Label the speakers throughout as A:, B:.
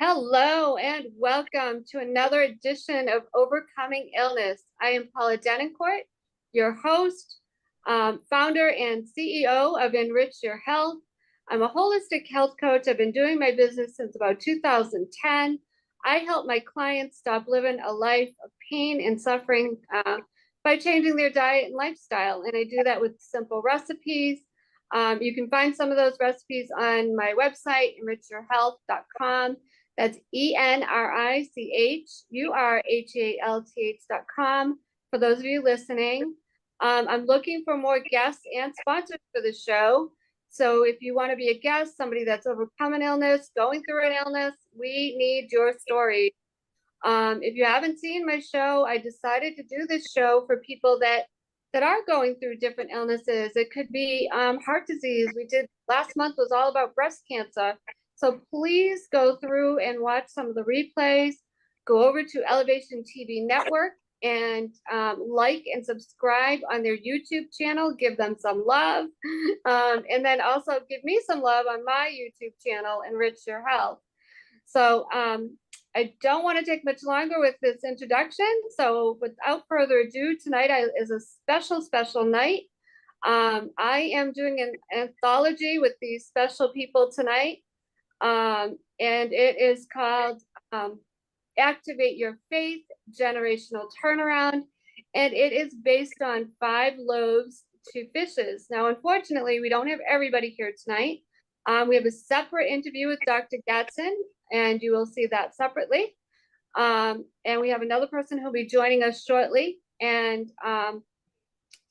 A: Hello and welcome to another edition of Overcoming Illness. I am Paula Denoncourt, your host, founder and CEO of Enrich Your Health. I'm a holistic health coach. I've been doing my business since about 2010. I help my clients stop living a life of pain and suffering by changing their diet and lifestyle. And I do that with simple recipes. You can find some of those recipes on my website, enrichyourhealth.com. That's ENRICHURHALTH.com for those of you listening. I'm looking for more guests and sponsors for the show. So if you want to be a guest, somebody that's overcome an illness, going through an illness, we need your story. If you haven't seen my show, I decided to do this show for people that are going through different illnesses. It could be heart disease. We did last month was all about breast cancer. So please go through and watch some of the replays. Go over to Elevation TV Network and like and subscribe on their YouTube channel. Give them some love. And then also give me some love on my YouTube channel, Enrich Your Health. So I don't want to take much longer with this introduction. So without further ado, tonight is a special night. I am doing an anthology with these special people tonight. And it is called Activate Your Faith, Generational Turnaround. And it is based on 5 loaves, 2 fishes. Now, unfortunately, we don't have everybody here tonight. We have a separate interview with Dr. Gatson, and you will see that separately. And we have another person who'll be joining us shortly. And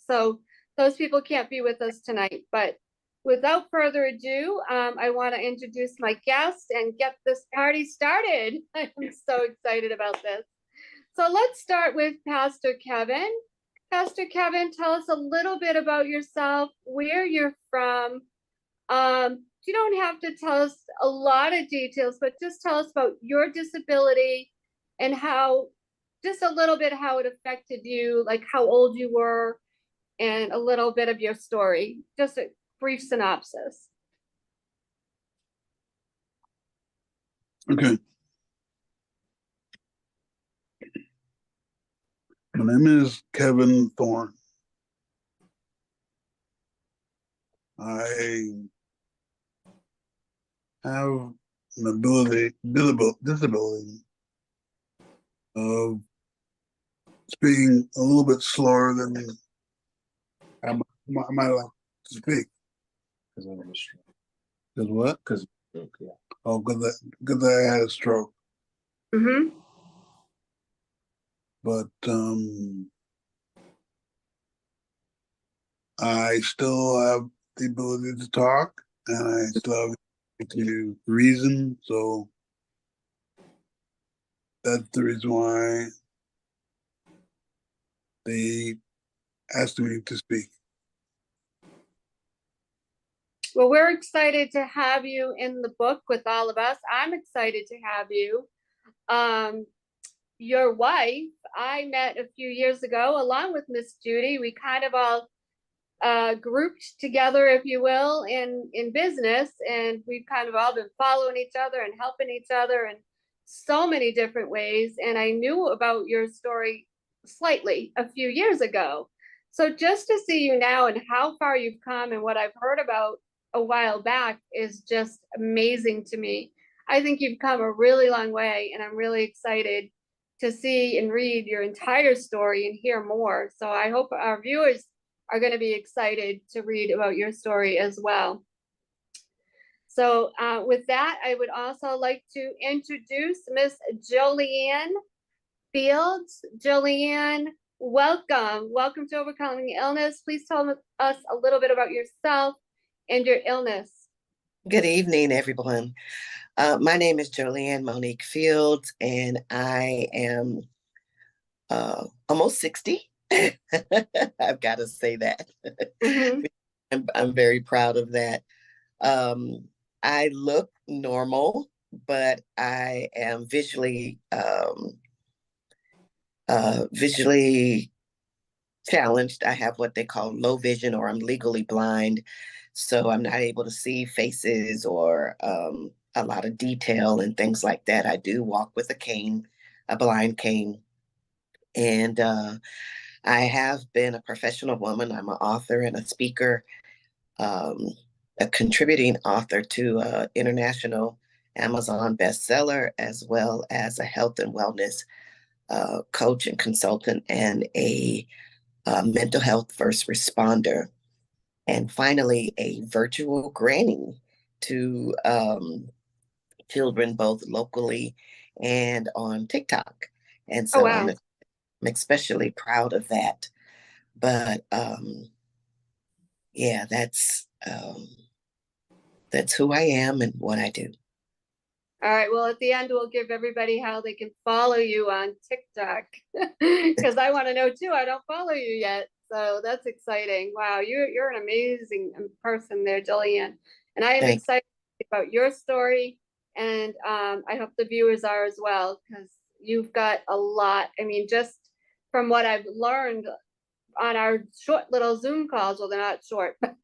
A: so those people can't be with us tonight, but without further ado, I want to introduce my guest and get this party started. I'm so excited about this. So let's start with Pastor Kevin. Pastor Kevin, tell us a little bit about yourself, where you're from. You don't have to tell us a lot of details, but just tell us about your disability and how, just a little bit how it affected you, like how old you were, and a little bit of your story. Just a brief synopsis.
B: Okay. My name is Kevin Thorne. I have an disability of speaking a little bit slower than I might like to speak.
C: Because I had a stroke.
B: Because what?
C: Because yeah.
B: Oh, because I had a stroke.
A: Mm-hmm.
B: But I still have the ability to talk, and I still have the ability to reason. So that's the reason why they asked me to speak.
A: Well, we're excited to have you in the book with all of us. I'm excited to have you. Your wife, I met a few years ago along with Miss Judy. We kind of all grouped together, if you will, in business, and we've kind of all been following each other and helping each other in so many different ways. And I knew about your story slightly a few years ago. So just to see you now and how far you've come and what I've heard about a while back is just amazing to me. I think you've come a really long way, and I'm really excited to see and read your entire story and hear more. So I hope our viewers are going to be excited to read about your story as well. So with that, I would also like to introduce Miss Jolene Fields. Jolene, welcome. Welcome to Overcoming Illness. Please tell us a little bit about yourself and your illness.
D: Good evening, everyone. My name is Jolene Monique Fields, and I am almost 60. I've got to say that.
A: Mm-hmm.
D: I'm very proud of that. I look normal, but I am visually challenged. I have what they call low vision, or I'm legally blind. So I'm not able to see faces or a lot of detail and things like that. I do walk with a cane, a blind cane. And I have been a professional woman. I'm an author and a speaker, um, a contributing author to an international Amazon bestseller, as well as a health and wellness coach and consultant, and a mental health first responder. And finally, a virtual granny to children both locally and on TikTok. And
A: Oh,
D: so
A: wow.
D: I'm especially proud of that. But yeah, that's who I am and what I do.
A: All right. Well, at the end, we'll give everybody how they can follow you on TikTok because I want to know too. I don't follow you yet. So that's exciting. Wow. You're an amazing person there, Jillian. And I am
D: Thank
A: excited about your story. And I hope the viewers are as well, because you've got a lot. I mean, just from what I've learned on our short little Zoom calls, well, they're not short, but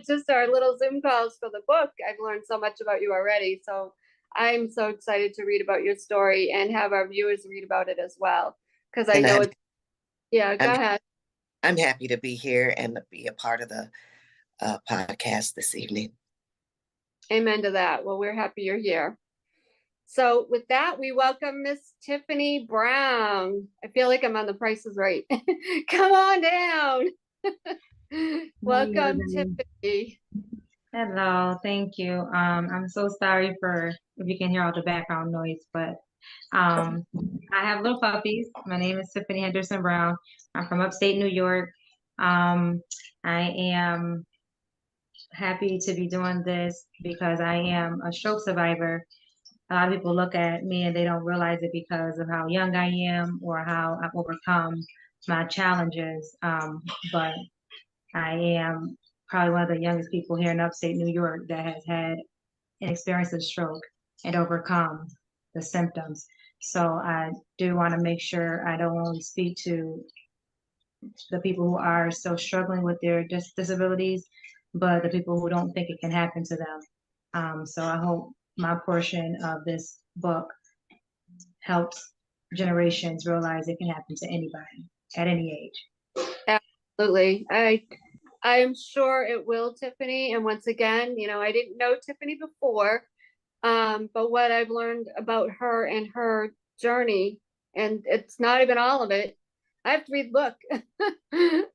A: just our little Zoom calls for the book, I've learned so much about you already. So I'm so excited to read about your story and have our viewers read about it as well, because I
D: and
A: know it's, yeah, go
D: I'm
A: ahead.
D: I'm happy to be here and to be a part of the podcast this evening.
A: Amen to that. Well, we're happy you're here. So with that, we welcome Miss Tiffany Brown. I feel like I'm on The Price is Right. Come on down. Welcome, Tiffany.
E: Hello, thank you. I'm so sorry for if you can hear all the background noise, but I have little puppies. My name is Tiffany Henderson Brown. I'm from upstate New York. I am happy to be doing this because I am a stroke survivor. A lot of people look at me and they don't realize it because of how young I am or how I've overcome my challenges. But I am probably one of the youngest people here in upstate New York that has had an experience of stroke and overcome the symptoms. So I do want to make sure I don't only speak to the people who are still struggling with their disabilities, but the people who don't think it can happen to them. So I hope my portion of this book helps generations realize it can happen to anybody at any age.
A: Absolutely. I'm sure it will, Tiffany. And once again, I didn't know Tiffany before, but what I've learned about her and her journey, and it's not even all of it. I have to read the book.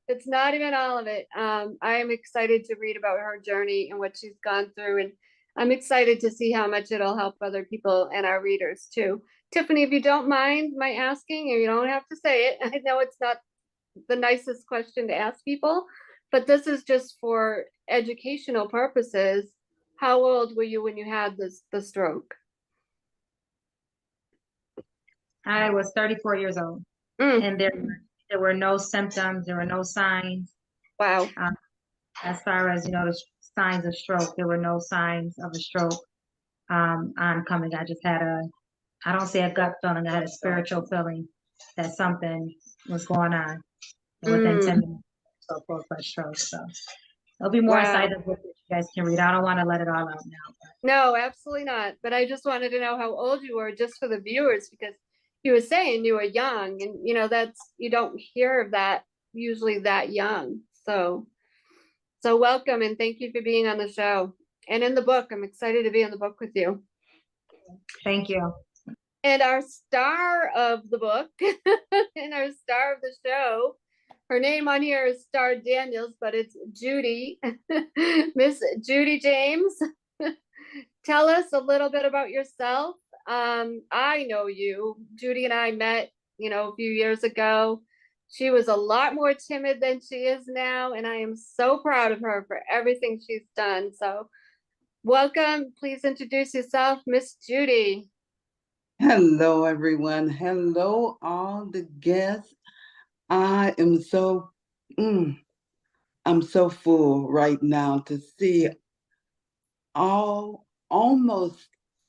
A: It's not even all of it. I am excited to read about her journey and what she's gone through, and I'm excited to see how much it'll help other people and our readers too. Tiffany, if you don't mind my asking, and you don't have to say it, I know it's not the nicest question to ask people, but this is just for educational purposes. How old were you when you had the stroke?
E: I was 34 years old, and there were no symptoms, there were no signs.
A: Wow.
E: As far as the signs of stroke, there were no signs of a stroke oncoming. I just had I don't say a gut feeling, I had a spiritual feeling that something was going on. And within 10 minutes, so full-fledged stroke. So there'll be more inside the book that you guys can read. I don't want to let it all out now.
A: No, absolutely not. But I just wanted to know how old you were, just for the viewers, because you were saying you were young, and you don't hear of that usually that young. So welcome, and thank you for being on the show and in the book. I'm excited to be in the book with you.
E: Thank you.
A: And our star of the book and our star of the show, her name on here is Star Daniels, but it's Judy, Miss Judy James. Tell us a little bit about yourself. I know you. Judy and I met, a few years ago. She was a lot more timid than she is now, and I am so proud of her for everything she's done. So welcome. Please introduce yourself, Miss Judy.
F: Hello, everyone. Hello, all the guests. I am so, I'm so full right now to see almost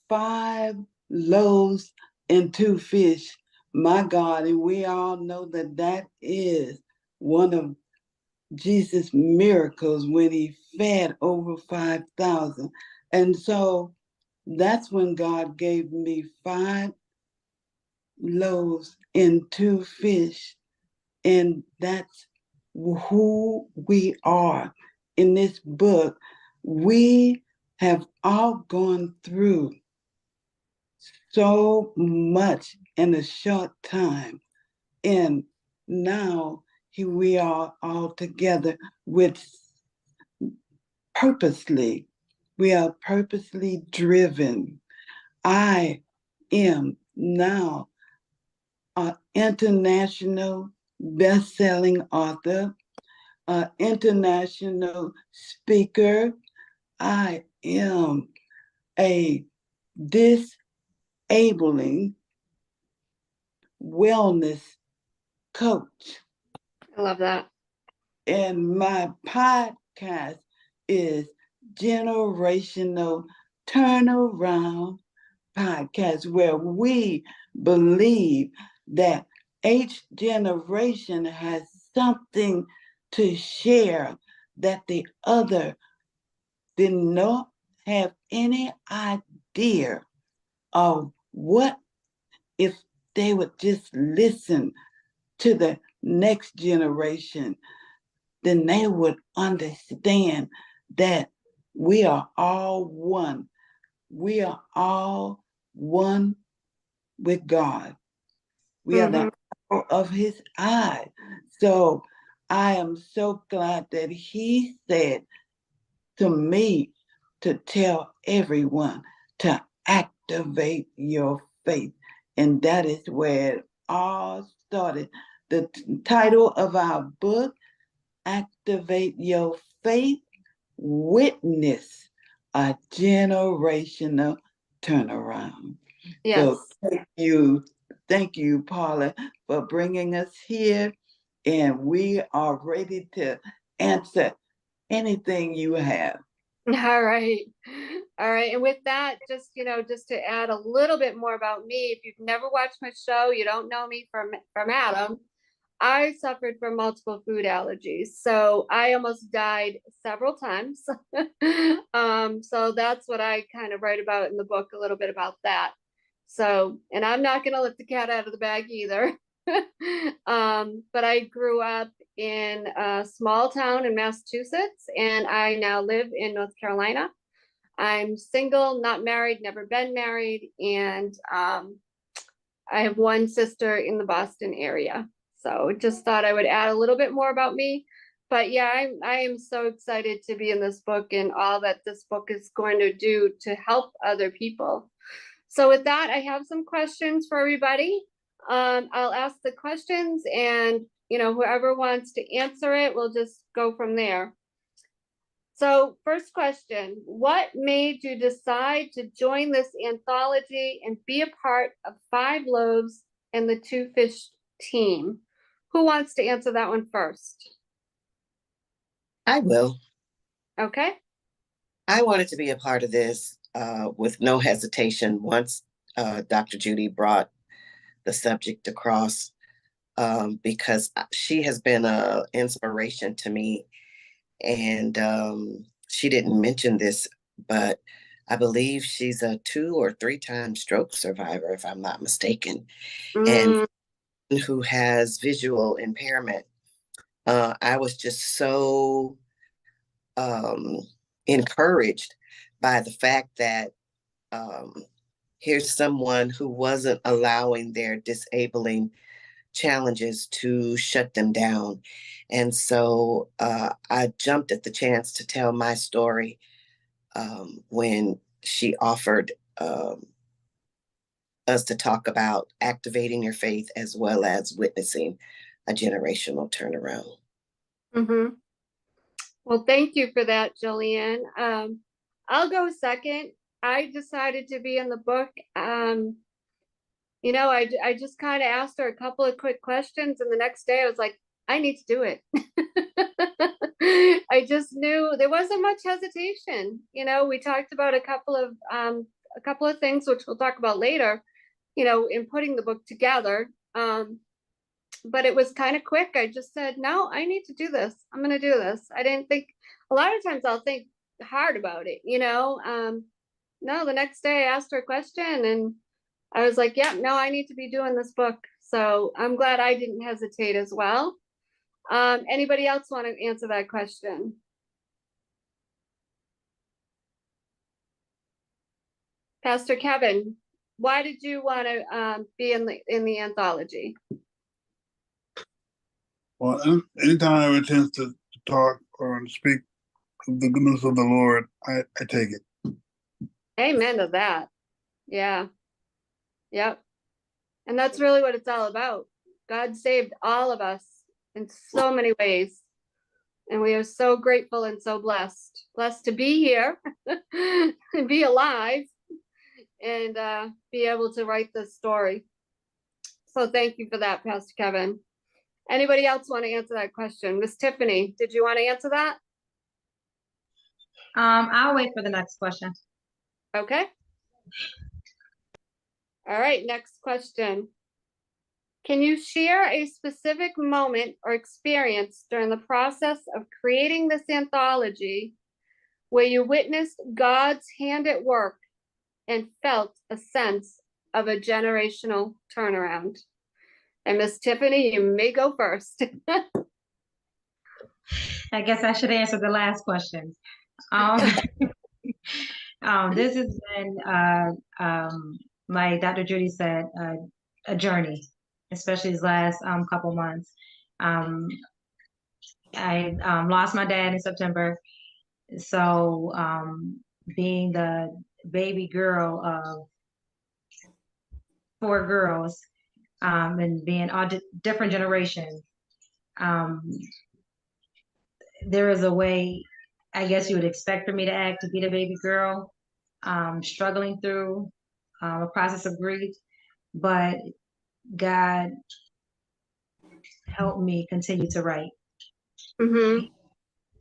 F: 5 loaves and 2 fish. My God, and we all know that is one of Jesus' miracles when he fed over 5,000. And so that's when God gave me 5 loaves and 2 fish. And that's who we are. In this book, we have all gone through so much in a short time. And now here we are all together with purposely. We are purposely driven. I am now an international best-selling author, an international speaker. I am a disabling wellness coach.
A: I love that.
F: And my podcast is Generational Turnaround Podcast, where we believe that each generation has something to share that the other did not have any idea of what if they would just listen to the next generation, then they would understand that we are all one. We are all one with God. We are the apple of his eye. So I am so glad that he said to me to tell everyone to activate your faith. And that is where it all started. The title of our book, Activate Your Faith, Witness a Generational Turnaround.
A: Yes.
F: So thank you, Paula, for bringing us here. And we are ready to answer anything you have.
A: All right. All right. And with that, just, just to add a little bit more about me, if you've never watched my show, you don't know me from Adam, I suffered from multiple food allergies. So I almost died several times. So that's what I kind of write about in the book, a little bit about that. So, and I'm not going to let the cat out of the bag either. But I grew up in a small town in Massachusetts, and I now live in North Carolina. I'm single, not married, never been married, and I have one sister in the Boston area. So just thought I would add a little bit more about me. But yeah, I am so excited to be in this book and all that this book is going to do to help other people. So with that, I have some questions for everybody. I'll ask the questions, and whoever wants to answer it, we'll just go from there. So first question, what made you decide to join this anthology and be a part of 5 Loaves and the 2 Fish team? Who wants to answer that one first?
D: I will.
A: Okay.
D: I wanted to be a part of this with no hesitation once Dr. Judy brought the subject across, because she has been an inspiration to me. And she didn't mention this, but I believe she's a 2 or 3-time stroke survivor, if I'm not mistaken, and who has visual impairment. I was just so encouraged by the fact that here's someone who wasn't allowing their disabling challenges to shut them down. And so I jumped at the chance to tell my story when she offered us to talk about activating your faith as well as witnessing a generational turnaround.
A: Mm-hmm. Well, thank you for that, Jillian. I'll go second. I decided to be in the book. I just kind of asked her a couple of quick questions, and the next day I was like, I need to do it. I just knew there wasn't much hesitation. We talked about a couple of things, which we'll talk about later, in putting the book together. But it was kind of quick. I just said, no, I need to do this. I'm going to do this. I didn't think, a lot of times I'll think hard about it, no, the next day I asked her a question and I was like, yeah, no, I need to be doing this book. So I'm glad I didn't hesitate as well. Anybody else want to answer that question? Pastor Kevin, why did you want to be in the anthology?
B: Well, anytime I have a chance to talk or speak of the goodness of the Lord, I take it.
A: Amen to that. Yeah. Yep. And that's really what it's all about. God saved all of us in so many ways. And we are so grateful and so blessed. Blessed to be here and be alive and be able to write this story. So thank you for that, Pastor Kevin. Anybody else want to answer that question? Miss Tiffany, did you want to answer that?
E: I'll wait for the next question.
A: Okay. All right, next question. Can you share a specific moment or experience during the process of creating this anthology where you witnessed God's hand at work and felt a sense of a generational turnaround? And Miss Tiffany, you may go first.
E: I guess I should answer the last question. This has been, like Dr. Judy said, a journey, especially these last couple months. I lost my dad in September, so being the baby girl of 4 girls, and being all different generations, there is a way, I guess you would expect for me to act, to be the baby girl, struggling through a process of grief, but God helped me continue to write,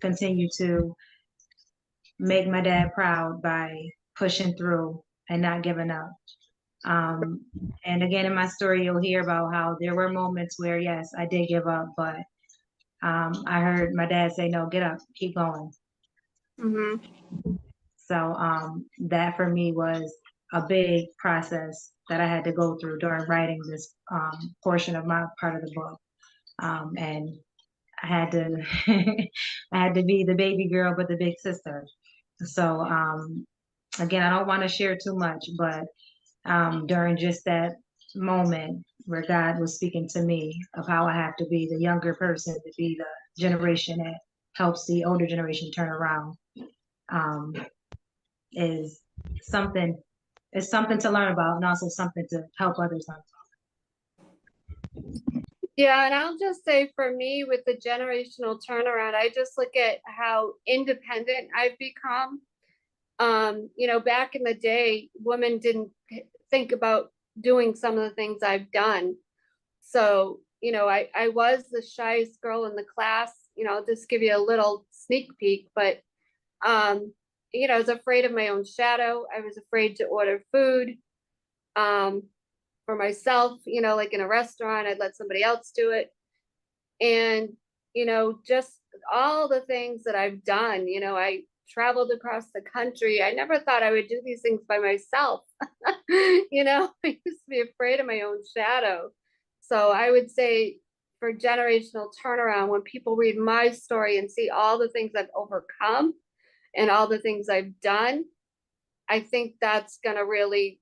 E: continue to make my dad proud by pushing through and not giving up. And again, in my story, you'll hear about how there were moments where, yes, I did give up, but I heard my dad say, no, get up, keep going. So that for me was a big process that I had to go through during writing this portion of my part of the book. And I had to I had to be the baby girl, but the big sister. So again, I don't want to share too much, but during just that moment where God was speaking to me of how I have to be the younger person, to be the generation that helps the older generation turn around, is something to learn about, and also something to help others learn about.
A: Yeah, and I'll just say for me with the generational turnaround, I just look at how independent I've become. Back in the day, women didn't think about doing some of the things I've done. So, I was the shyest girl in the class. I'll just give you a little sneak peek, but I was afraid of my own shadow. I was afraid to order food for myself, like in a restaurant, I'd let somebody else do it. And, just all the things that I've done, I traveled across the country. I never thought I would do these things by myself. I used to be afraid of my own shadow. So I would say for generational turnaround, when people read my story and see all the things I've overcome and all the things I've done, I think that's going to really,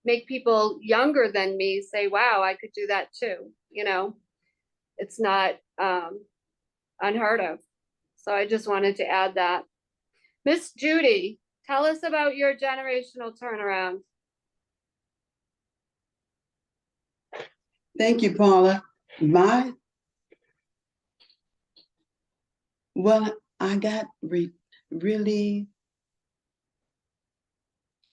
A: make people younger than me say, wow, I could do that too. It's not unheard of. So I just wanted to add that. Miss Judy, tell us about your generational turnaround.
F: Thank you, Paula. I got really,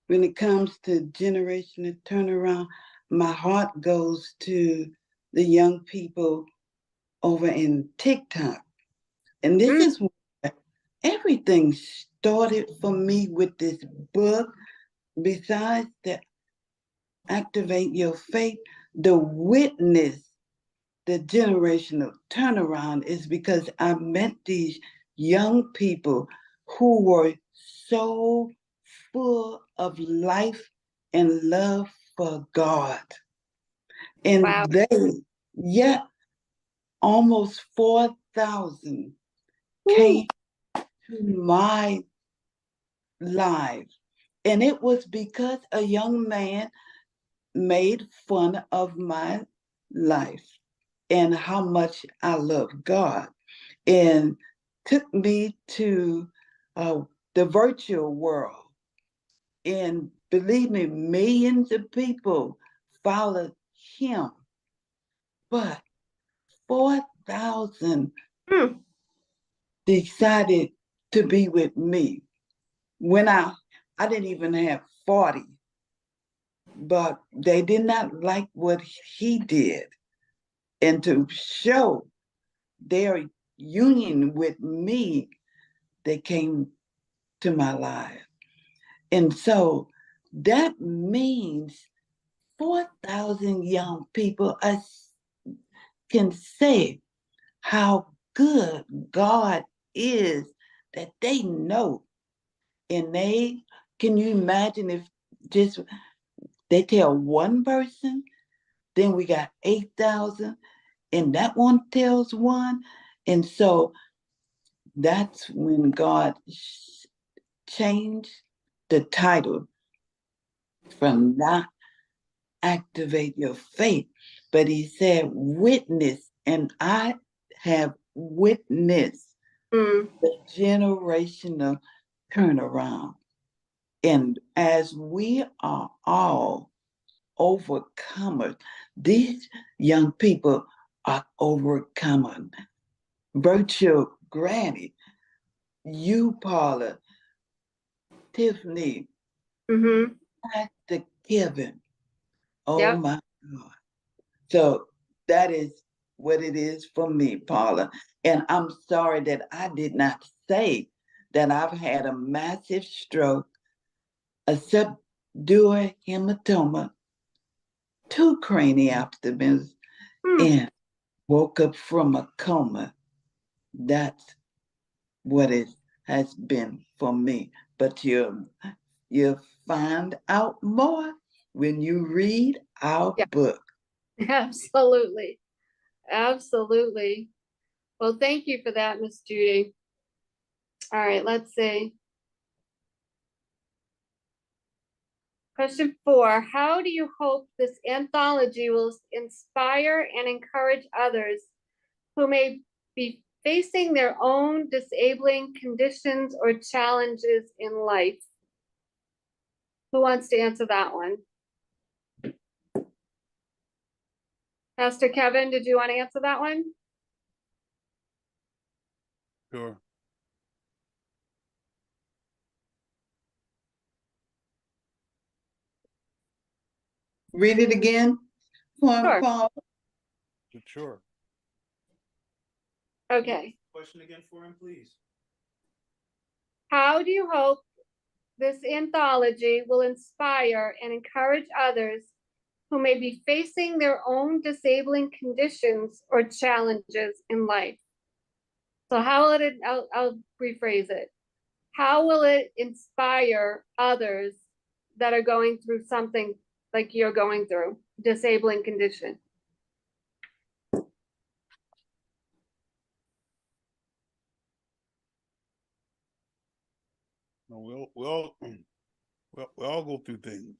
F: when it comes to generational turnaround, my heart goes to the young people over in TikTok. And this is where everything started for me with this book. Besides the Activate Your Faith, the witness, the generational turnaround is because I met these young people who were so full of life and love for God. And
A: Wow.
F: yeah, almost 4,000
A: Woo.
F: came to my life. And it was because a young man made fun of my life and how much I love God, and took me to the virtual world. And believe me, millions of people followed him, but 4,000
A: Hmm.
F: decided to be with me when I didn't even have 40, but they did not like what he did. And to show their union with me, they came to my life. And so that means 4,000 young people can say how good God is, that they know. And can you imagine if just they tell one person, then we got 8,000, and that one tells one. And so that's when God changed the title from not activate your faith, but he said witness, and I have witnessed
A: Hmm.
F: the generational turnaround. And as we are all overcomers, these young people are overcomers. Virtual Granny, you, Paula, Tiffany,
A: Mm-hmm.
F: Pastor Kevin. Oh
A: Yep.
F: my God. So that is what it is for me, Paula. And I'm sorry that I did not say that I've had a massive stroke, a subdural hematoma, 2 cranioptomies,
A: Hmm.
F: and woke up from a coma. That's what it has been for me. But you'll find out more when you read our
A: Yeah.
F: book.
A: Absolutely. Absolutely. Well, thank you for that, Miss Judy. All right, let's see. Question 4, how do you hope this anthology will inspire and encourage others who may be facing their own disabling conditions or challenges in life? Who wants to answer that one? Pastor Kevin, did you want to answer that one?
B: Sure.
F: Read it again for
A: Sure.
F: Paul.
B: Sure.
A: Okay.
C: Question again for him, please.
A: How do you hope this anthology will inspire and encourage others who may be facing their own disabling conditions or challenges in life? So how will it, I'll rephrase it. How will it inspire others that are going through something like you're going through, disabling condition?
B: No, we all go through things.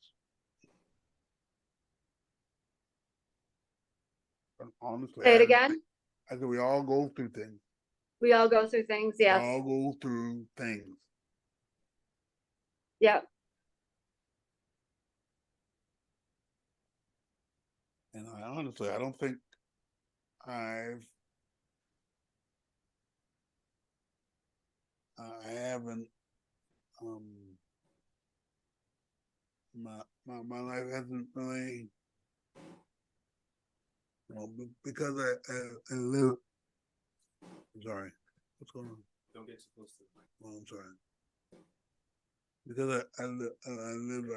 B: But honestly,
A: Say it again.
B: I said we all go through things.
A: We all go through things,
B: We
A: yes.
B: all go through things.
A: Yep.
B: And I don't think I've I haven't my life hasn't really, because I live. I'm sorry. What's going on?
C: Don't get too close to the mic.
B: Well, I'm sorry. Because I live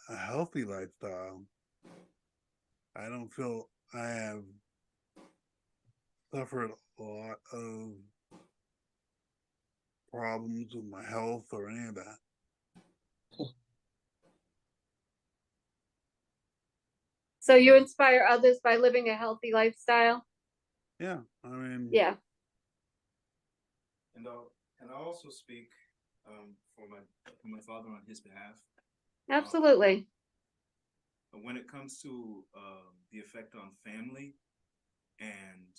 B: a healthy lifestyle, I don't feel I have suffered a lot of problems with my health or any of that.
A: So you inspire others by living a healthy lifestyle?
B: Yeah, I mean,
A: Yeah.
C: And I'll also speak for my father on his behalf.
A: Absolutely.
C: When it comes to the effect on family and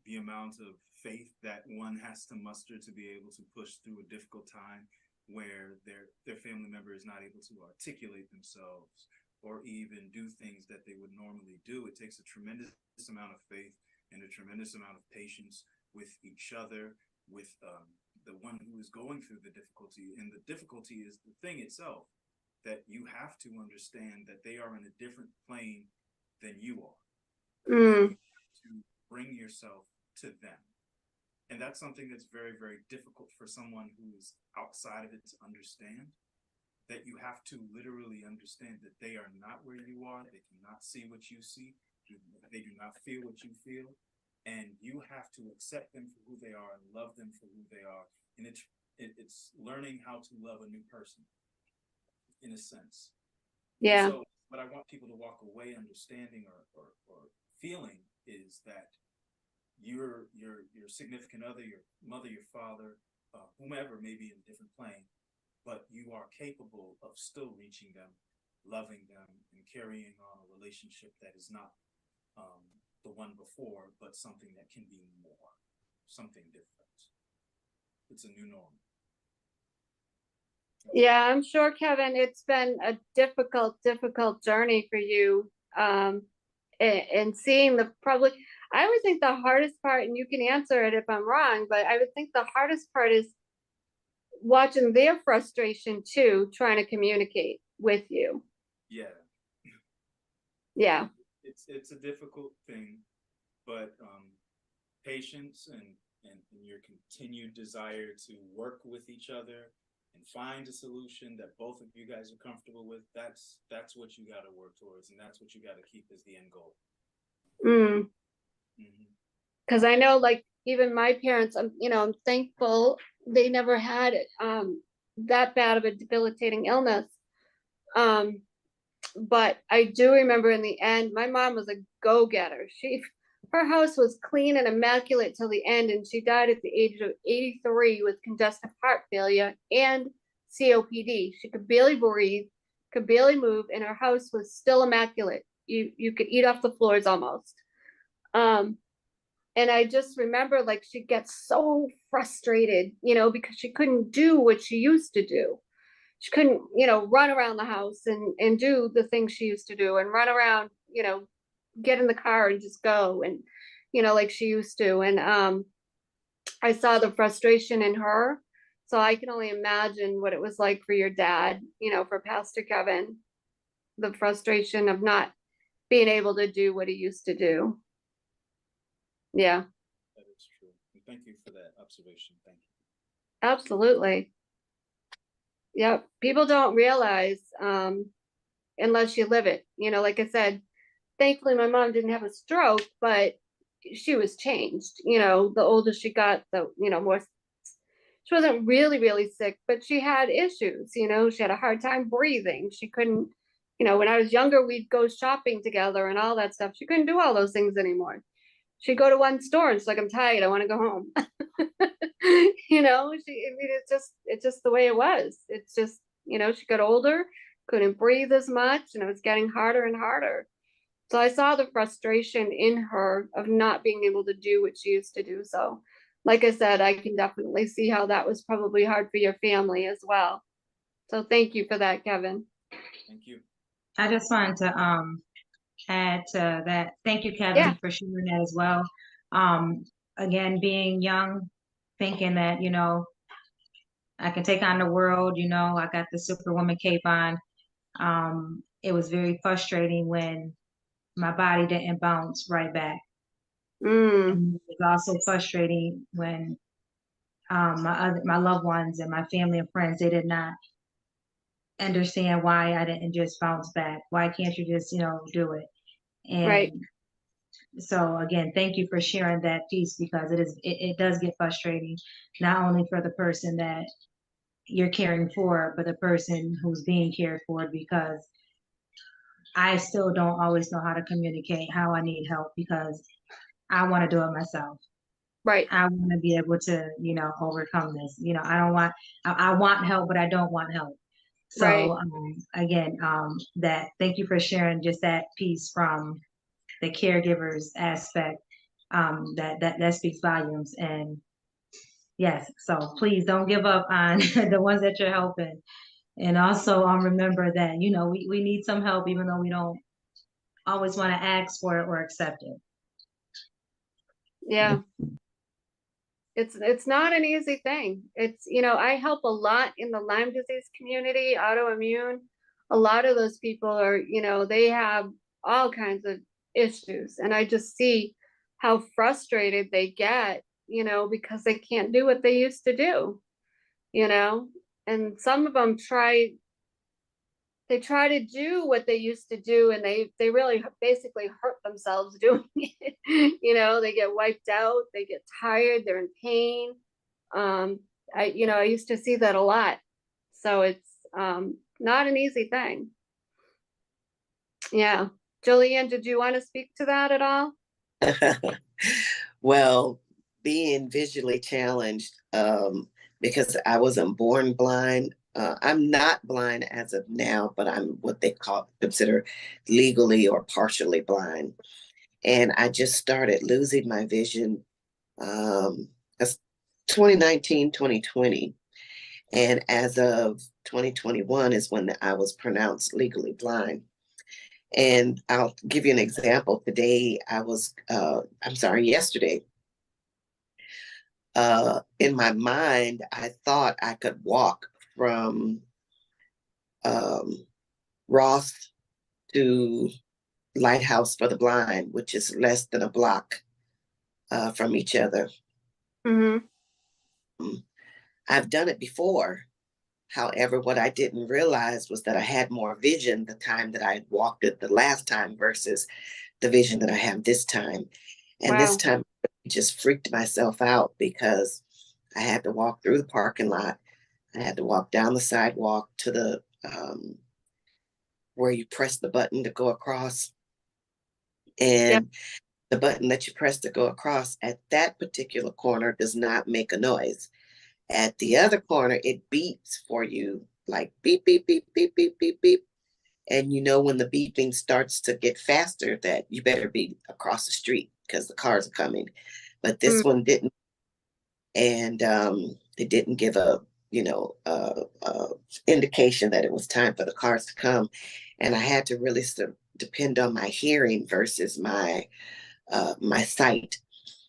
C: the amount of faith that one has to muster to be able to push through a difficult time where their family member is not able to articulate themselves or even do things that they would normally do, it takes a tremendous amount of faith and a tremendous amount of patience with each other, with the one who is going through the difficulty. And the difficulty is the thing itself, that you have to understand that they are in a different plane than you are.
A: Mm.
C: To bring yourself to them. And that's something that's very, very difficult for someone who is outside of it to understand. That you have to literally understand that they are not where you are. They cannot see what you see. They do not feel what you feel. And you have to accept them for who they are and love them for who they are. And it's learning how to love a new person, in a sense.
A: Yeah.
C: So what I want people to walk away understanding or feeling is that your significant other, your mother, your father, whomever may be in a different plane, but you are capable of still reaching them, loving them, and carrying on a relationship that is not the one before, but something that can be more, something different. It's a new norm.
A: Yeah, I'm sure, Kevin, it's been a difficult journey for you. And seeing I would think the hardest part, and you can answer it if I'm wrong, but I would think the hardest part is watching their frustration too, trying to communicate with you.
C: Yeah.
A: Yeah.
C: It's a difficult thing, but patience and your continued desire to work with each other and find a solution that both of you guys are comfortable with, that's what you got to work towards, and that's what you got to keep as the end goal.
A: Because I know, like, even my parents, I'm thankful they never had that bad of a debilitating illness. But I do remember in the end, my mom was a go-getter. Her house was clean and immaculate till the end, and she died at the age of 83 with congestive heart failure and COPD. She could barely breathe, could barely move, and her house was still immaculate. You could eat off the floors almost. And I just remember, like, she'd get so frustrated, because she couldn't do what she used to do. She couldn't, run around the house and do the things she used to do and run around, get in the car and just go and, like she used to. And I saw the frustration in her. So I can only imagine what it was like for your dad, for Pastor Kevin, the frustration of not being able to do what he used to do. Yeah.
C: That is true. And thank you for that observation. Thank you.
A: Absolutely. Yeah, people don't realize unless you live it. Like I said, thankfully my mom didn't have a stroke, but she was changed. The older she got, the more. She wasn't really, really sick, but she had issues. She had a hard time breathing. She couldn't. When I was younger, we'd go shopping together and all that stuff. She couldn't do all those things anymore. She'd go to one store and she's like, "I'm tired. I want to go home." It's just the way it was. It's just, she got older, couldn't breathe as much, and it was getting harder and harder. So I saw the frustration in her of not being able to do what she used to do. So, like I said, I can definitely see how that was probably hard for your family as well. So thank you for that, Kevin.
C: Thank you.
E: I just wanted to add to that. Thank you, Kevin,
A: Yeah.
E: for sharing that as well. Again, being young, thinking that, I can take on the world, I got the Superwoman cape on. It was very frustrating when my body didn't bounce right back. And it was also frustrating when my loved ones and my family and friends, they did not understand why I didn't just bounce back. Why can't you just, do it? And
A: Right.
E: So again, thank you for sharing that piece, because it does get frustrating, not only for the person that you're caring for, but the person who's being cared for, because I still don't always know how to communicate how I need help, because I want to do it myself.
A: Right,
E: I want to be able to, overcome this. I want help, but I don't want help.
A: right.
E: So again, that thank you for sharing just that piece from the caregiver's aspect. That speaks volumes. And yes, so please don't give up on the ones that you're helping. And also remember that, we need some help, even though we don't always want to ask for it or accept it.
A: Yeah. It's not an easy thing. I help a lot in the Lyme disease community, autoimmune. A lot of those people are, they have all kinds of issues. And I just see how frustrated they get, because they can't do what they used to do, you know? And some of them they try to do what they used to do, and they really basically hurt themselves doing it. They get wiped out, they get tired, they're in pain. I used to see that a lot. So it's not an easy thing. Yeah. Julianne, did you want to speak to that at all?
D: Well, being visually challenged, because I wasn't born blind. I'm not blind as of now, but I'm what they consider legally or partially blind. And I just started losing my vision, that's 2019, 2020. And as of 2021 is when I was pronounced legally blind. And I'll give you an example. Today, yesterday, in my mind, I thought I could walk from Ross to Lighthouse for the Blind, which is less than a block from each other.
A: Mm-hmm.
D: I've done it before. However, what I didn't realize was that I had more vision the time that I had walked it the last time versus the vision that I have this time. And this
A: Wow.
D: time I just freaked myself out because I had to walk through the parking lot. I had to walk down the sidewalk to the where you press the button to go across.
A: Yep.
D: And the button that you press to go across at that particular corner does not make a noise. At the other corner, it beeps for you, like beep, beep, beep, beep, beep, beep, beep. And when the beeping starts to get faster, that you better be across the street because the cars are coming. But this one didn't. And it didn't give a indication that it was time for the cars to come. And I had to really depend on my hearing versus my sight.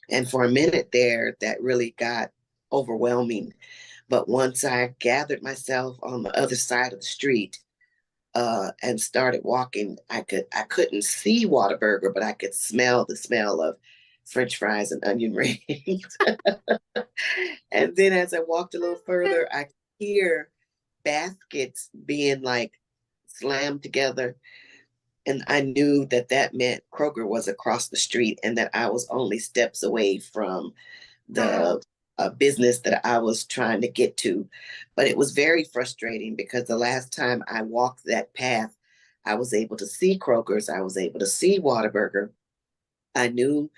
D: And for a minute there, that really got overwhelming. But once I gathered myself on the other side of the street and started walking, I couldn't see Whataburger, but I could smell the smell of French fries and onion rings. And then as I walked a little further, I could hear baskets being like slammed together. And I knew that meant Kroger was across the street and that I was only steps away from the business that I was trying to get to. But it was very frustrating because the last time I walked that path, I was able to see Kroger's, I was able to see Whataburger. I knew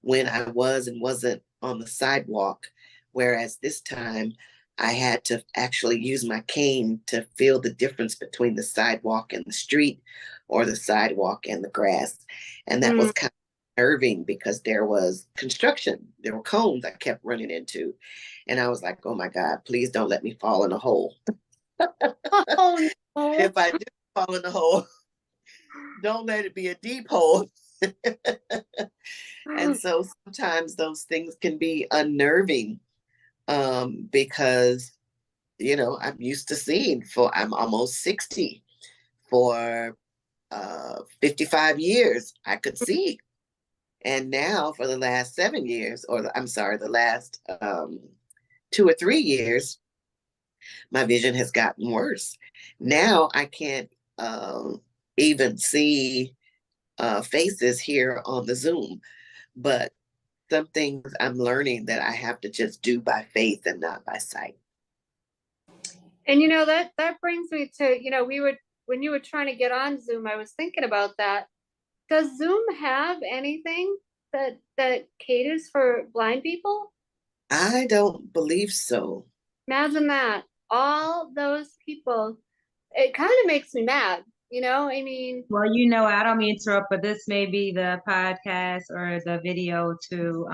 D: when I was and wasn't on the sidewalk, whereas this time I had to actually use my cane to feel the difference between the sidewalk and the street or the sidewalk and the grass. And that was kind of unnerving because there was construction. There were cones I kept running into. And I was like, oh my God, please don't let me fall in a hole.
A: Oh, no.
D: If I do fall in the hole, don't let it be a deep hole. And so sometimes those things can be unnerving because, I'm used to seeing I'm almost 60. For 55 years, I could see. And now for the last 7 years, the last 2 or 3 years, my vision has gotten worse. Now I can't even see faces here on the Zoom. but some things I'm learning that I have to just do by faith and not by sight.
A: And that brings me to, when you were trying to get on Zoom, I was thinking about that. Does Zoom have anything that caters for blind people?
D: I don't believe so.
A: Imagine that. All those people. It kind of makes me mad, I mean.
E: Well, I don't mean to interrupt, but this may be the podcast or the video to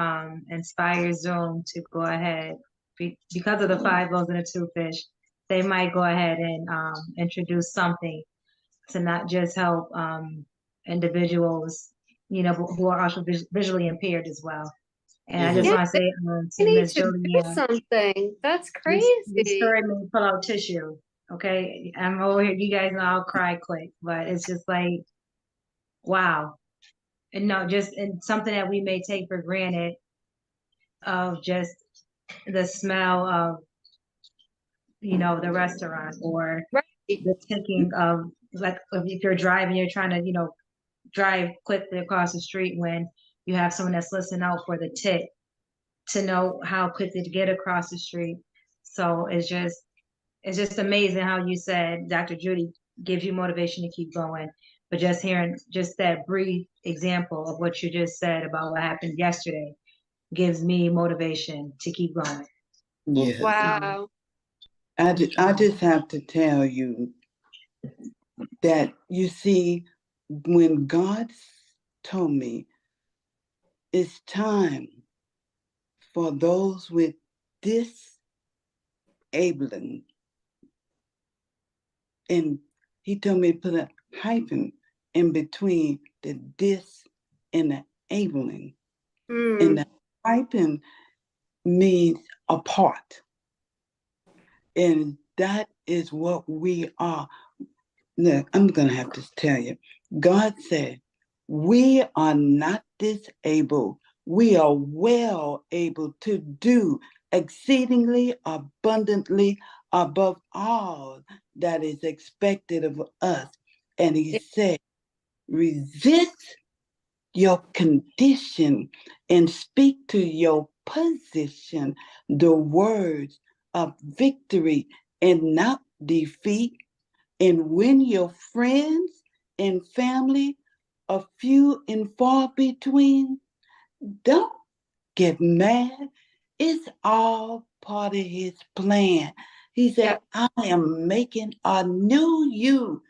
E: inspire Zoom to go ahead. Because of the 5 loaves and the 2 fish, they might go ahead and introduce something to not just help individuals, who are also visually impaired as well. And I just
A: Yeah,
E: want to say
A: they
E: to
A: need
E: Ms.
A: to do
E: Julianne,
A: something. That's
E: you
A: crazy.
E: heard me pull out tissue. Okay, I'm over here. You guys know I'll cry quick, but it's just like, wow. And no, just and something that we may take for granted of just the smell of, the restaurant, or
A: Right.
E: the ticking of, like, if you're driving, you're trying to, drive quickly across the street when you have someone that's listening out for the tick to know how quickly to get across the street. So it's just amazing how you said Dr. Judy gives you motivation to keep going. But just hearing just that brief example of what you just said about what happened yesterday gives me motivation to keep going.
D: Yes.
A: Wow.
F: I just have to tell you that, you see, when God told me it's time for those with disabling, and he told me to put a hyphen in between the dis and the abling. And the hyphen means apart. And that is what we are. Look, I'm going to have to tell you. God said, we are not disabled. We are well able to do exceedingly abundantly above all that is expected of us. And he said, resist your condition and speak to your position the words of victory and not defeat. And when your friends and family are few and far between, don't get mad. It's all part of his plan. He said, I am making a new you.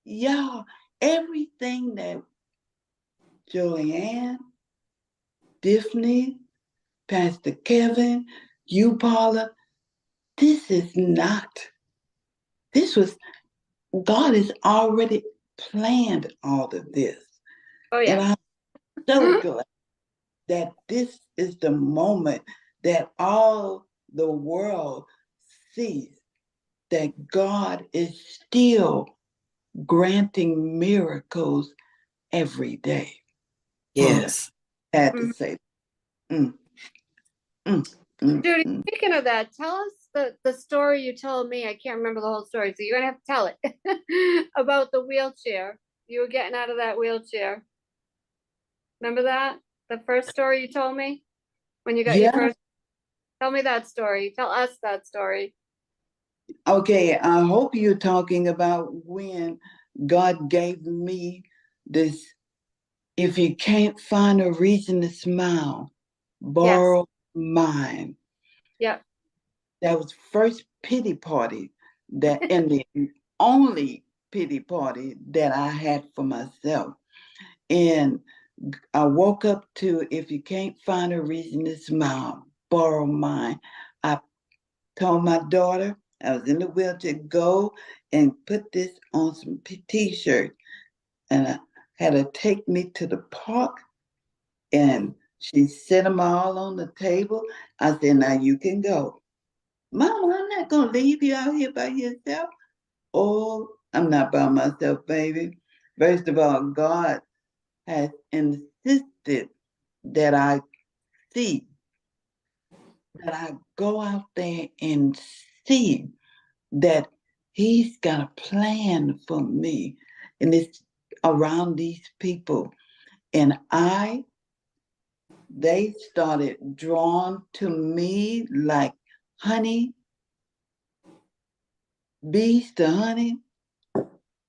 F: Y'all, everything that Julianne, Tiffany, Pastor Kevin, you, Paula, this was, God has already planned all of this.
A: Oh, yeah.
F: And I'm so glad that this is the moment that all the world sees that God is still granting miracles every day.
D: Yes.
F: I had to say.
A: Judy, speaking of that, tell us the story you told me. I can't remember the whole story, so you're gonna have to tell it about the wheelchair. You were getting out of that wheelchair. Remember that? The first story you told me when you got your first. Tell me that story. Tell us that story.
F: Okay, I hope you're talking about when God gave me this, if you can't find a reason to smile, borrow mine.
A: Yeah.
F: That was first pity party and the only pity party that I had for myself. And I woke up to, if you can't find a reason to smile, borrow mine. I told my daughter, I was in the wheelchair, go and put this on some t-shirts. And I had her take me to the park, and she set them all on the table. I said, now you can go. Mama, I'm not going to leave you out here by yourself. Oh, I'm not by myself, baby. First of all, God has insisted that I see, that I go out there and see that he's got a plan for me, and it's around these people. And I they started drawn to me like honey, bees to honey.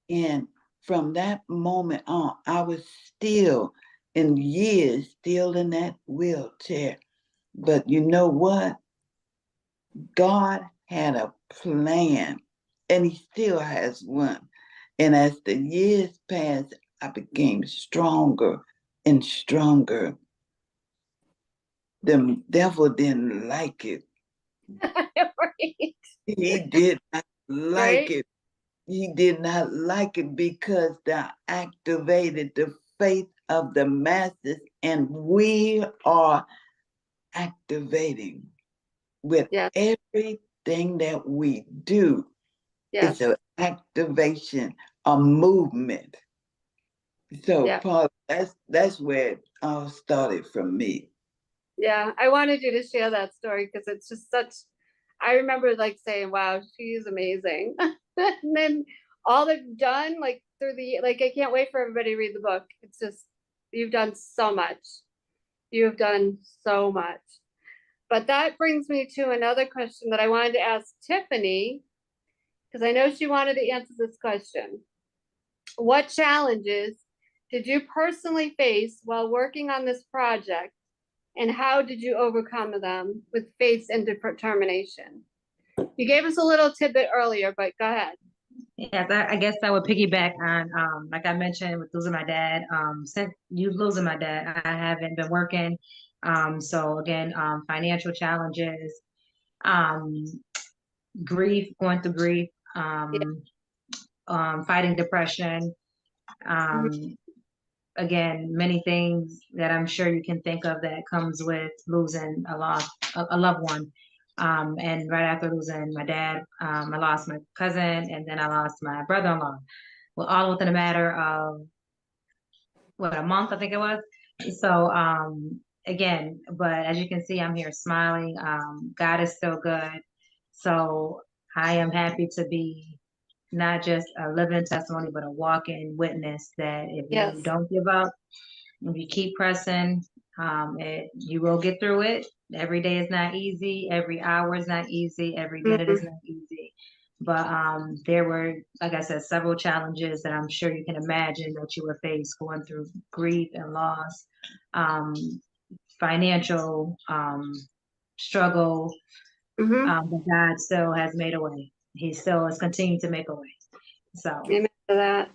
F: And from that moment on, I was still in years, still in that wheelchair. But you know what? God had a plan, and He still has one. And as the years passed, I became stronger and stronger. The devil didn't like it.
A: Right.
F: He did not like
A: Right.
F: it. He did not like it because that activated the faith of the masses, and we are activating with
A: Yes.
F: everything that we do.
A: Yes.
F: It's an activation, a movement. So,
A: Yeah.
F: Paul, that's where it all started from me.
A: Yeah. I wanted you to share that story because it's just such, I remember like saying, wow, she's amazing. And then all that you've done, like through the, like, I can't wait for everybody to read the book. It's just, you've done so much. You have done so much. But that brings me to another question that I wanted to ask Tiffany, because I know she wanted to answer this question. What challenges did you personally face while working on this project, and how did you overcome them with faith and determination? You gave us a little tidbit earlier, but go ahead.
E: Yes, I guess I would piggyback on, like I mentioned with losing my dad. Since you losing my dad, I haven't been working. So again, financial challenges, um, grief, going through grief, fighting depression.
A: Mhm.
E: Again, many things that I'm sure you can think of that comes with losing a loved one. And right after losing my dad, I lost my cousin, and then I lost my brother-in-law. Well, all within a matter of a month, I think it was. So, again, but as you can see, I'm here smiling. God is still good. So I am happy to be not just a living testimony, but a walking witness that if you
A: Yes.
E: don't give up, if you keep pressing, you will get through it. Every day is not easy. Every hour is not easy. Every minute is
A: Mhm.
E: not easy. But there were, like I said, several challenges that I'm sure you can imagine that you were faced going through grief and loss, um, financial struggle.
A: Mhm.
E: But God still has made a way. He still has continued to make a way. So,
A: Amen to that.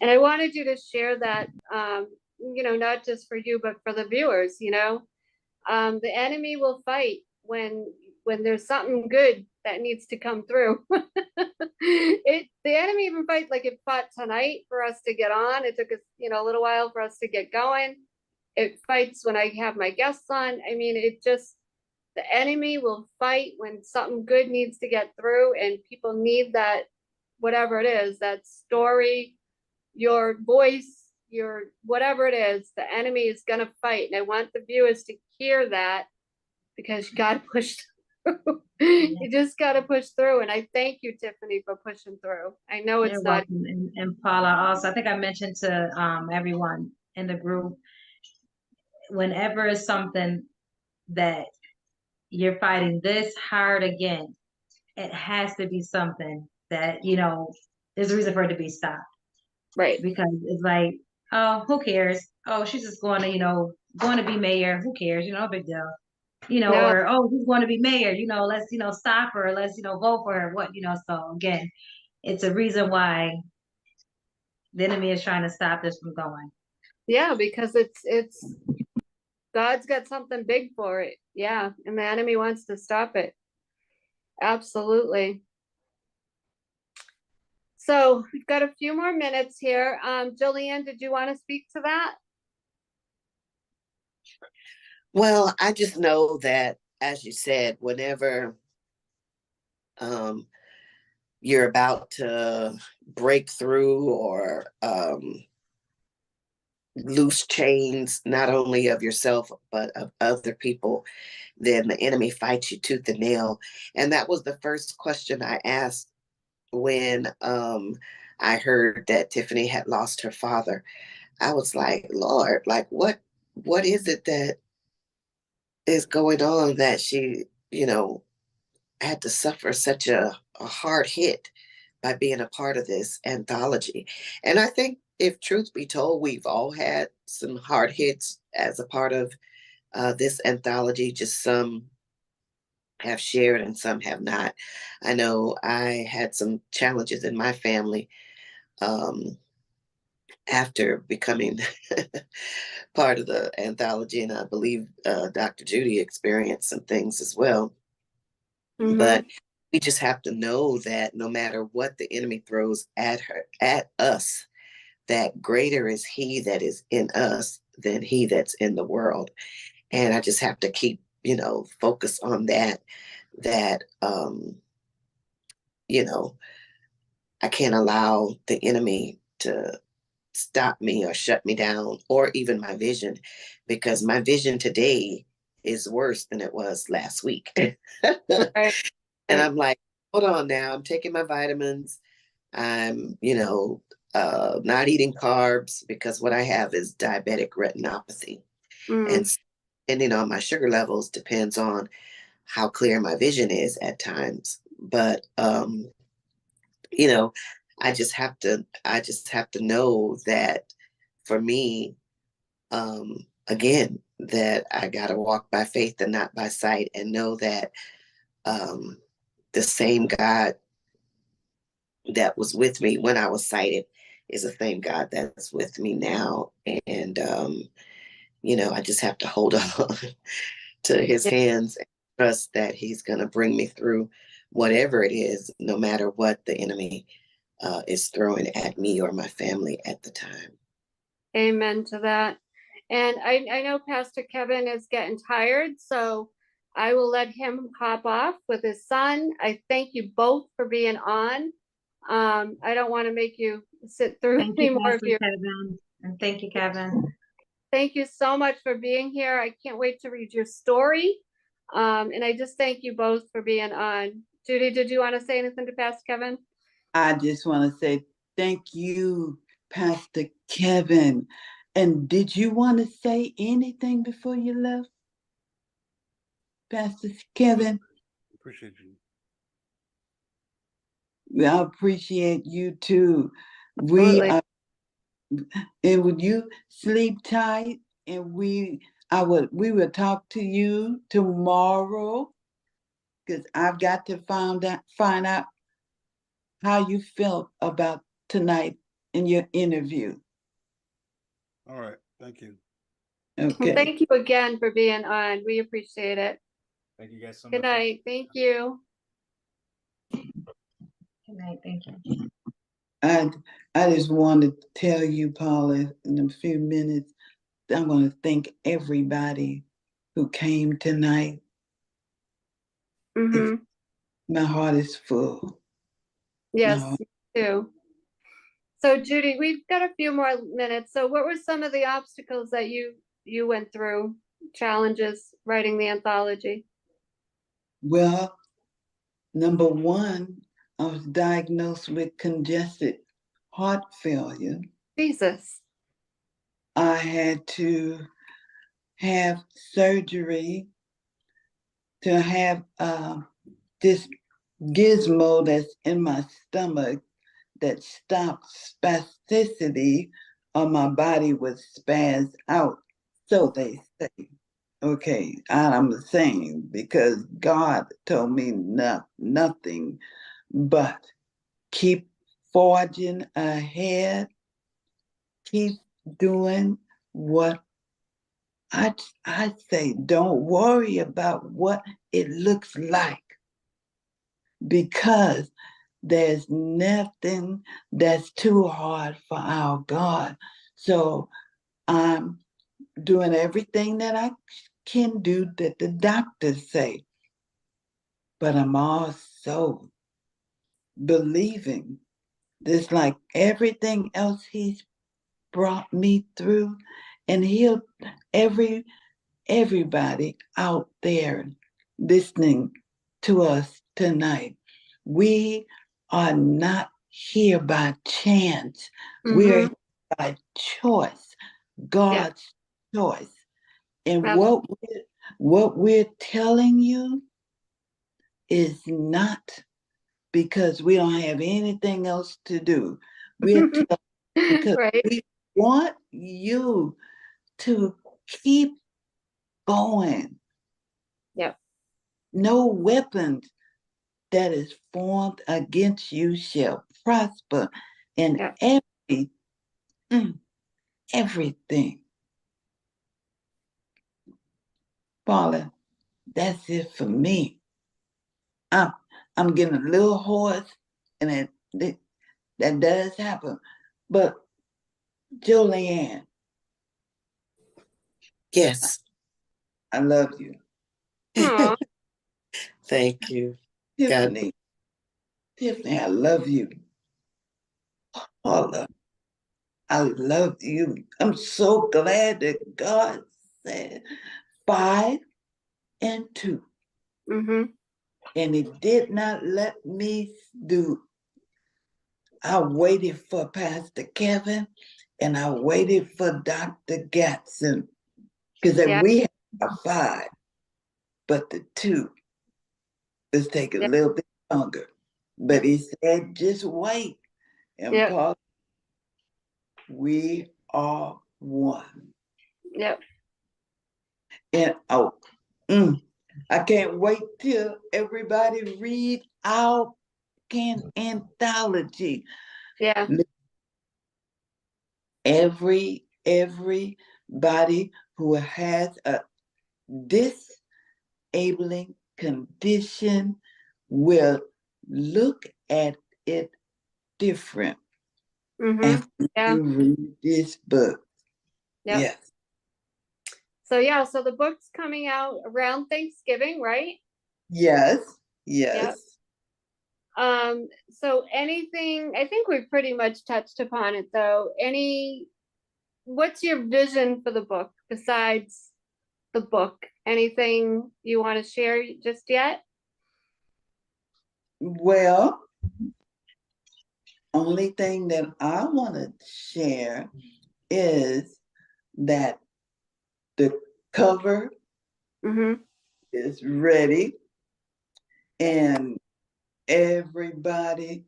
A: And I wanted you to share that, not just for you, but for the viewers, the enemy will fight when there's something good that needs to come through. The enemy even fights, like it fought tonight for us to get on. It took us, a little while for us to get going. It fights when I have my guests on. I mean, the enemy will fight when something good needs to get through, and people need that, whatever it is, that story, your voice, your whatever it is, the enemy is going to fight. And I want the viewers to hear that, because you got to push through. You just got to push through. And I thank you, Tiffany, for pushing through. I know
E: you're
A: it's not.
E: welcome. And Paula, also, I think I mentioned to everyone in the group, whenever it's something that you're fighting this hard again, it has to be something that, there's a reason for it to be stopped.
A: Right.
E: Because it's like, oh, who cares? Oh, she's just going to, going to be mayor. Who cares? No big deal.
A: No.
E: Or, oh, who's going to be mayor? Let's, stop her. Let's, vote for her. What, so again, it's a reason why the enemy is trying to stop this from going.
A: Yeah, because it's God's got something big for it. Yeah. And the enemy wants to stop it. Absolutely. So we've got a few more minutes here. Jillian, did you want to speak to that?
D: Well, I just know that, as you said, whenever you're about to break through or loose chains, not only of yourself, but of other people, then the enemy fights you tooth and nail. And that was the first question I asked when I heard that Tiffany had lost her father. I was like, Lord, like what is it that is going on that she, had to suffer such a hard hit by being a part of this anthology. And I think, if truth be told, we've all had some hard hits as a part of this anthology. Just some have shared and some have not. I know I had some challenges in my family um, after becoming part of the anthology, and I believe Dr. Judy experienced some things as well.
A: Mhm.
D: But we just have to know that no matter what the enemy throws at us, that greater is he that is in us than he that's in the world. And I just have to keep, focus on that, you know, I can't allow the enemy to stop me or shut me down or even my vision, because my vision today is worse than it was last week.
A: Right.
D: And I'm like, hold on now, I'm taking my vitamins. I'm, not eating carbs, because what I have is diabetic retinopathy.
A: Mm.
D: And depending on my sugar levels depends on how clear my vision is at times. But you know, I just have to know that for me, again, that I gotta walk by faith and not by sight, and know that um the same God that was with me when I was sighted is the same God that's with me now. And I just have to hold on to his
A: Yeah.
D: hands and trust that he's gonna bring me through whatever it is, no matter what the enemy is throwing at me or my family at the time.
A: Amen to that. And I know Pastor Kevin is getting tired, so I will let him hop off with his son. I thank you both for being on. I don't want to make you sit through
E: Thank
A: any
E: you,
A: more of
E: Pastor
A: your.
E: Kevin. And thank you, Kevin.
A: Thank you so much for being here. I can't wait to read your story. And I just thank you both for being on. Judy, did you want to say anything to Pastor Kevin?
F: I just want to say thank you, Pastor Kevin. And did you want to say anything before you left, Pastor Kevin?
B: Appreciate you.
F: I appreciate you too.
A: Absolutely.
F: And would you sleep tight? And we will talk to you tomorrow, because I've got to find out how you felt about tonight in your interview.
B: All right. Thank you.
F: Okay.
A: Thank you again for being on. We appreciate it.
C: Thank you guys so
A: Good
C: much.
A: night. Thank you.
E: Good night. Thank you.
F: I just want to tell you, Paula, in a few minutes, I want to thank everybody who came tonight.
A: Mm-hmm.
F: My heart is full.
A: Yes,
F: No.
A: me too. So Judy, we've got a few more minutes. So what were some of the obstacles that you went through, challenges writing the anthology?
F: Well, number one, I was diagnosed with congested heart failure.
A: Jesus.
F: I had to have surgery to have this gizmo that's in my stomach that stops spasticity, or my body would spaz out. So they say. Okay, I'm saying, because God told me nothing but keep forging ahead, keep doing what I say. Don't worry about what it looks like, because there's nothing that's too hard for our God. So I'm doing everything that I can do that the doctors say. But I'm also believing this, like everything else he's brought me through, and he'll everybody out there listening to us tonight. We are not here by chance. We're
A: Mm-hmm.
F: here by choice, God's choice. And
A: Absolutely.
F: What we're telling you is not because we don't have anything else to do. We're telling because
A: Right.
F: we want you to keep going.
A: Yep.
F: No weapons that is formed against you shall prosper, and
A: Yep.
F: everything. Paula, that's it for me. I'm getting a little hoarse, and that does happen. But Julianne,
D: Yes.
F: I love you.
A: Aw.
D: Thank you. God.
F: Tiffany, I love you. Paula, I love you. I'm so glad that God said 5 and 2.
A: Mm-hmm.
F: And He did not let me do. I waited for Pastor Kevin and I waited for Dr. Gatson because
A: Yeah.
F: we had a 5, but the 2 was taking a
A: Yep.
F: little bit longer. But He said, just wait. And
A: Yep.
F: Paul, we are one.
A: Yep.
F: And I can't wait till everybody read our anthology.
A: Yeah.
F: Everybody who has a disabling condition will look at it different
A: Mm-hmm.
F: after
A: Yeah.
F: you read this book.
A: Yep.
F: Yes.
A: So the book's coming out around Thanksgiving, right?
F: Yes.
A: Yep.
F: Yes.
A: So anything, I think we've pretty much touched upon it though. What's your vision for the book besides the book? Anything you want to share just yet?
F: Well, only thing that I want to share is that the cover
A: Mm-hmm.
F: is ready and everybody,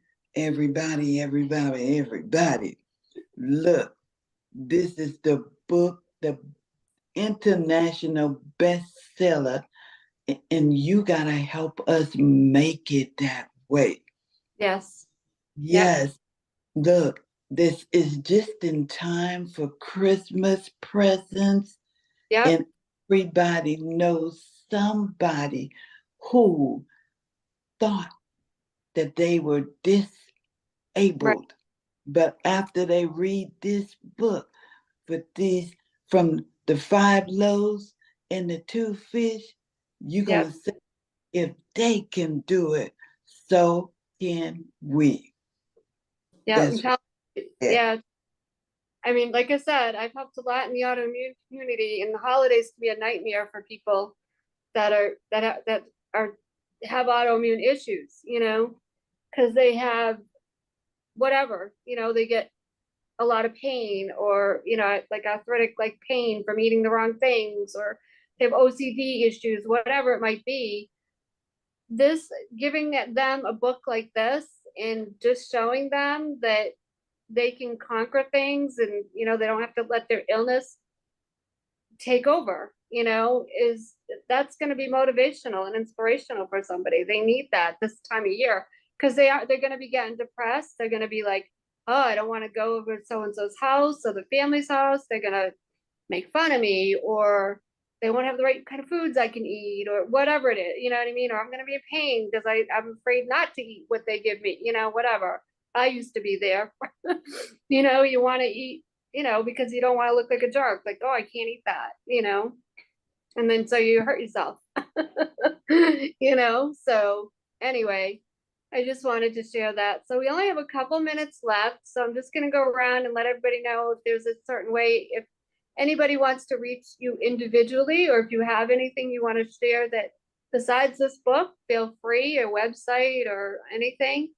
F: look, this is the book, the international bestseller, and you gotta help us make it that way.
A: Yes.
F: Yes, look, this is just in time for Christmas presents,
A: Yep.
F: and everybody knows somebody who thought that they were disabled. But after they read this book from the 5 loaves and the 2 fish, you're
A: Yep.
F: gonna say, if they can do it, so can we.
A: Yep.
F: That's
A: Yeah. I mean, like I said, I've helped a lot in the autoimmune community, and the holidays can be a nightmare for people that have autoimmune issues, because they have whatever, they get a lot of pain, or like arthritic like pain from eating the wrong things, or they have OCD issues, whatever it might be. This giving them a book like this and just showing them that they can conquer things, and they don't have to let their illness take over, that's going to be motivational and inspirational for somebody. They need that this time of year, because they're going to be getting depressed. They're going to be like, oh, I don't want to go over to so and so's house or the family's house. They're going to make fun of me, or they won't have the right kind of foods I can eat, or whatever it is, you know what I mean? Or I'm going to be in pain because I'm afraid not to eat what they give me, whatever. I used to be there. You want to eat, because you don't want to look like a jerk, like, oh, I can't eat that, and then so you hurt yourself. So anyway, I just wanted to share that. So we only have a couple minutes left, so I'm just going to go around and let everybody know if there's a certain way, if anybody wants to reach you individually, or if you have anything you want to share that besides this book, feel free, your website or anything.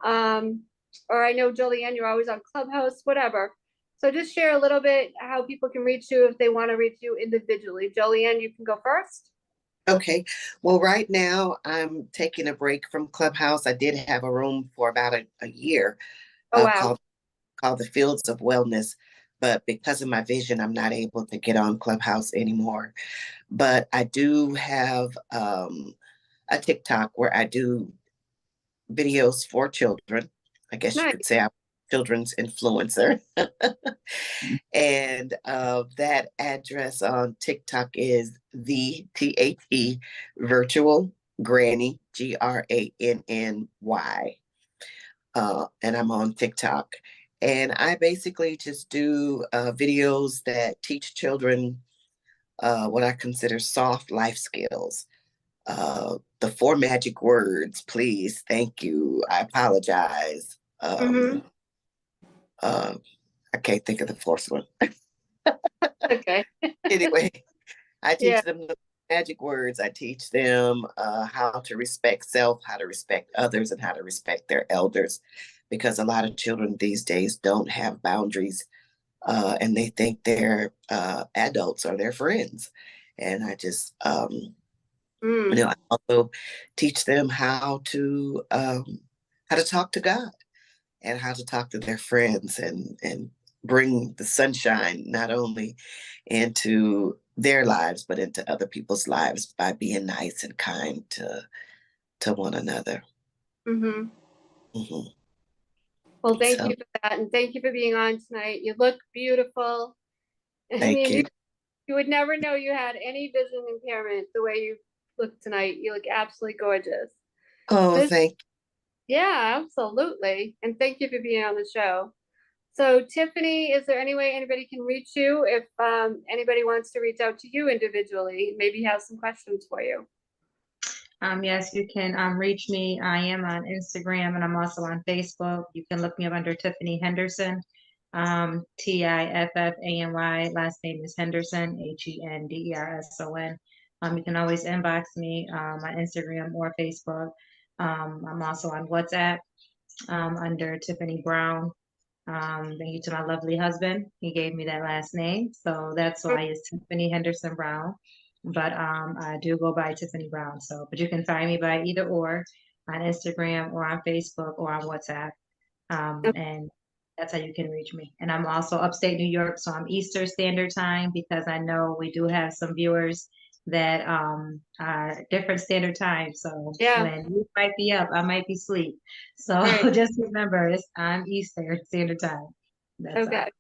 A: Or I know, Julianne, you're always on Clubhouse, whatever. So just share a little bit how people can reach you if they want to reach you individually. Jolene, you can go first.
D: Okay. Well, right now I'm taking a break from Clubhouse. I did have a room for about a year
A: Oh, wow.
D: called the Fields of Wellness, but because of my vision, I'm not able to get on Clubhouse anymore. But I do have a TikTok where I do videos for children. I guess you
A: Nice.
D: could say I'm a children's influencer. And that address on TikTok is the THE virtual granny, GRANNY. And I'm on TikTok. And I basically just do videos that teach children what I consider soft life skills. The 4 magic words, please, thank you, I apologize. I can't think of the 4th one.
A: Okay.
D: Anyway, I
A: Yeah.
D: teach them the magic words. I teach them how to respect self, how to respect others, and how to respect their elders. Because a lot of children these days don't have boundaries, and they think they're adults or their friends. And I just, I also teach them how to talk to God and how to talk to their friends and bring the sunshine not only into their lives but into other people's lives by being nice and kind to one another.
A: Mm-hmm.
D: Mm-hmm.
A: Well, thank
D: So
A: you for that, and thank you for being on tonight. You look beautiful. I
D: thank
A: mean,
D: you.
A: you would never know you had any vision impairment the way you look tonight. You look absolutely gorgeous.
D: Oh,
A: This,
D: thank
A: yeah, absolutely. And thank you for being on the show. So, Tiffany, is there any way anybody can reach you if anybody wants to reach out to you individually, maybe have some questions for you?
E: Yes, you can reach me. I am on Instagram and I'm also on Facebook. You can look me up under Tiffany Henderson, Tiffany. Last name is Henderson, Henderson. You can always inbox me on Instagram or Facebook. I'm also on WhatsApp under Tiffany Brown. Thank you to my lovely husband. He gave me that last name, so that's why it's Tiffany Henderson Brown. But I do go by Tiffany Brown. So, but you can find me by either or on Instagram or on Facebook or on WhatsApp, and that's how you can reach me. And I'm also upstate New York, so I'm Eastern Standard Time because I know we do have some viewers that are different standard time. So
A: Yeah.
E: when you might be up, I might be asleep. So
A: Right.
E: just remember, I'm Eastern Standard Time. That's
A: Okay.
E: all.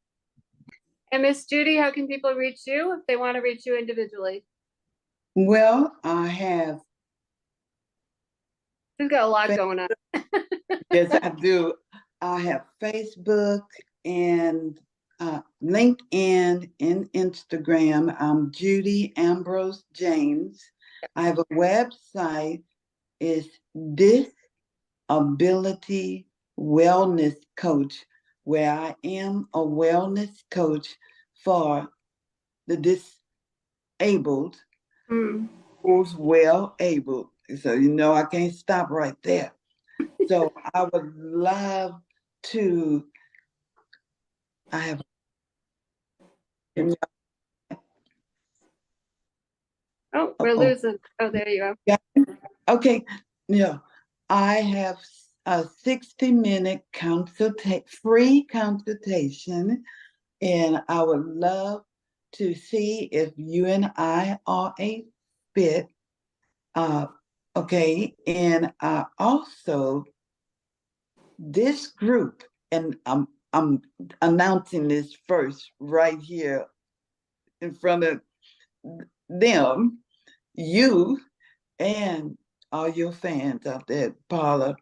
A: And Miss Judy, how can people reach you if they want to reach you individually?
F: Well, I have,
A: We've got a lot going on.
F: yes, I do. I have Facebook and LinkedIn and Instagram. I'm Judy Ambrose James. I have a website. It's Disability Wellness Coach, where I am a wellness coach for the disabled who's well able. So, I can't stop right there. So I would love to, I have,
A: Oh, we're losing. Oh, there you go.
F: okay, I have a 60-minute free consultation, and I would love to see if you and I are a fit. Okay, and also this group, and I'm announcing this first right here in front of them, you and all your fans out there, Paula.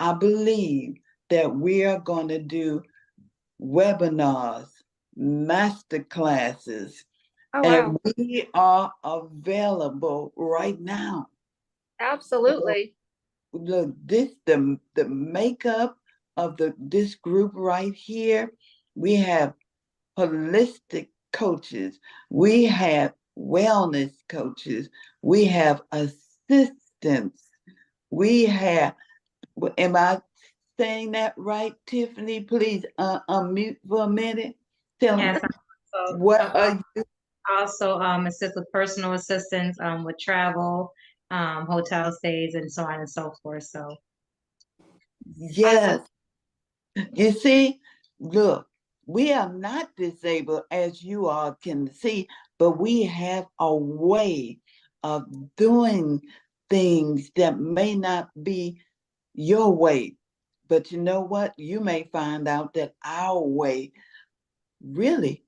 F: I believe that we are going to do webinars, master classes,
A: Oh,
F: and
A: wow.
F: we are available right now.
A: Absolutely.
F: Look, the makeup of this group right here. We have holistic coaches, we have wellness coaches, we have assistants, we have, am I saying that right, Tiffany? Please unmute for a minute. Tell them
E: Yes. So,
F: what are you?
E: also assist with personal assistance with travel, hotel stays, and so on and so forth. So
F: Yes. You see, look, we are not disabled as you all can see, but we have a way of doing things that may not be your way. But you know what? You may find out that our way really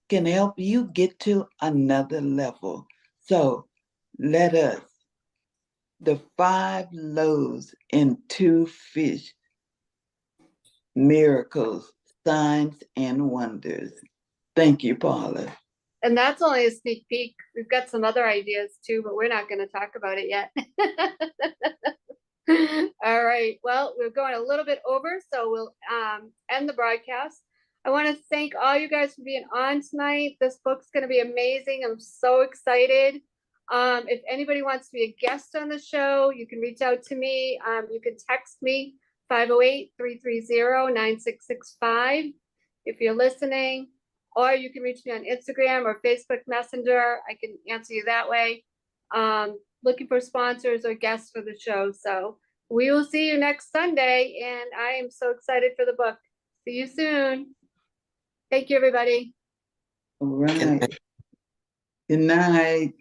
F: can help you get to another level. So let us, the 5 loaves and 2 fish, miracles, signs, and wonders. Thank you, Paula.
A: And that's only a sneak peek. We've got some other ideas too, but we're not going to talk about it yet. All right. Well, we're going a little bit over, so we'll end the broadcast. I want to thank all you guys for being on tonight. This book's going to be amazing. I'm so excited. If anybody wants to be a guest on the show, you can reach out to me. You can text me 508-330-9665 if you're listening, or you can reach me on Instagram or Facebook Messenger. I can answer you that way. Looking for sponsors or guests for the show. So we will see you next Sunday, and I am so excited for the book. See you soon. Thank you, everybody.
F: All right. Good night.